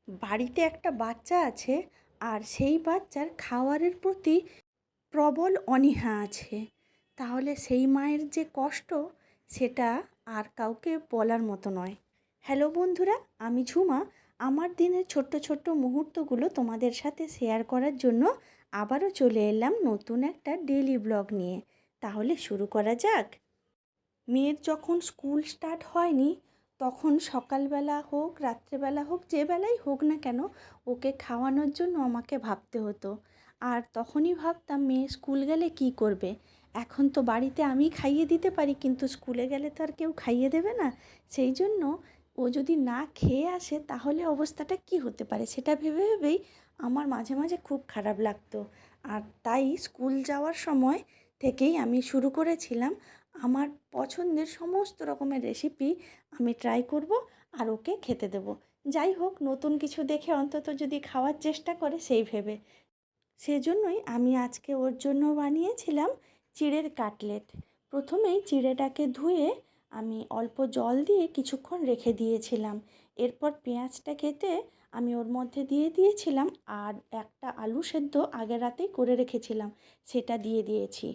বাড়িতে একটা বাচ্চা আছে, আর সেই বাচ্চার খাবারের প্রতি প্রবল অনীহা আছে। তাহলে সেই মায়ের যে কষ্ট, সেটা আর কাউকে বলার মতো নয়। হ্যালো বন্ধুরা, আমি ঝুমা। আমার দিনের ছোট্ট ছোট্ট মুহূর্তগুলো তোমাদের সাথে শেয়ার করার জন্য আবারও চলে এলাম নতুন একটা ডেইলি ব্লগ নিয়ে। তাহলে শুরু করা যাক। মেয়ের যখন স্কুল স্টার্ট হয়নি, তখন সকালবেলা হোক রাত্রেবেলা হোক যে বেলাই হোক না কেন, ওকে খাওয়ানোর জন্য আমাকে ভাবতে হতো। আর তখনই ভাবতাম মেয়ে স্কুল গেলে কি করবে। এখন তো বাড়িতে আমি খাইয়ে দিতে পারি, কিন্তু স্কুলে গেলে তো আর কেউ খাইয়ে দেবে না। সেই জন্য ও যদি না খেয়ে আসে তাহলে অবস্থাটা কি হতে পারে, সেটা ভেবে ভেবেই আমার মাঝে মাঝে খুব খারাপ লাগতো। আর তাই স্কুল যাওয়ার সময় থেকেই আমি শুরু করেছিলাম আমার পছন্দের সমস্ত রকমের রেসিপি আমি ট্রাই করব আর ওকে খেতে দেব। যাই হোক, নতুন কিছু দেখে অন্তত যদি খাওয়ার চেষ্টা করে সেই ভেবে। সেজন্যই আমি আজকে ওর জন্য বানিয়েছিলাম চিড়ের কাটলেট। প্রথমেই চিড়েটাকে ধুয়ে আমি অল্প জল দিয়ে কিছুক্ষণ রেখে দিয়েছিলাম। এরপর পেঁয়াজটা কেটে আমি ওর মধ্যে দিয়ে দিয়েছিলাম, আর একটা আলু সেদ্ধ আগের রাতেই করে রেখেছিলাম, সেটা দিয়ে দিয়েছি।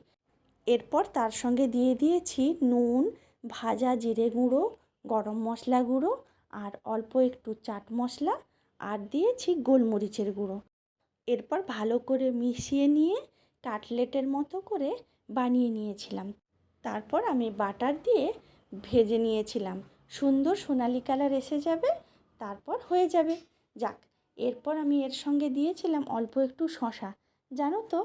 এরপর তার সঙ্গে দিয়ে দিয়েছি নুন, ভাজা জিরে গুঁড়ো, গরম মশলা গুঁড়ো, আর অল্প একটু চাট মশলা, আর দিয়েছি গোলমরিচের গুঁড়ো। এরপর ভালো করে মিশিয়ে নিয়ে কাটলেটের মতো করে বানিয়ে নিয়েছিলাম। তারপর আমি বাটার দিয়ে ভেজে নিয়েছিলাম। সুন্দর সোনালি কালার এসে যাবে, তারপর হয়ে যাবে। যাক, এরপর আমি এর সঙ্গে দিয়েছিলাম অল্প একটু শশা। জানো তো,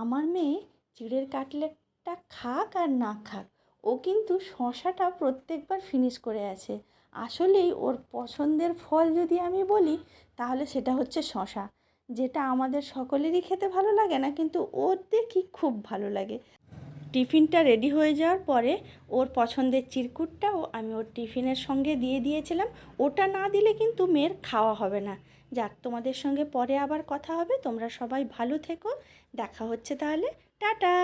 আমার মেয়ে চিড়ের কাটলেটটা খাক আর না খাক, ও কিন্তু শশাটা প্রত্যেকবার ফিনিশ করে আসে। আসলেই ওর পছন্দের ফল যদি আমি বলি, তাহলে সেটা হচ্ছে শশা, যেটা আমাদের সকলেরই খেতে ভালো লাগে না, কিন্তু ওর দেখি খুব ভালো লাগে। টিফিনটা রেডি হয়ে যাওয়ার পরে ওর পছন্দের চিরকুটটাও আমি ওর টিফিনের সঙ্গে দিয়ে দিয়েছিলাম। ওটা না দিলে কিন্তু মেয়ের খাওয়া হবে না। যাক, তোমাদের সঙ্গে পরে আবার কথা হবে। তোমরা সবাই ভালো থেকো। দেখা হচ্ছে তাহলে। টাটা।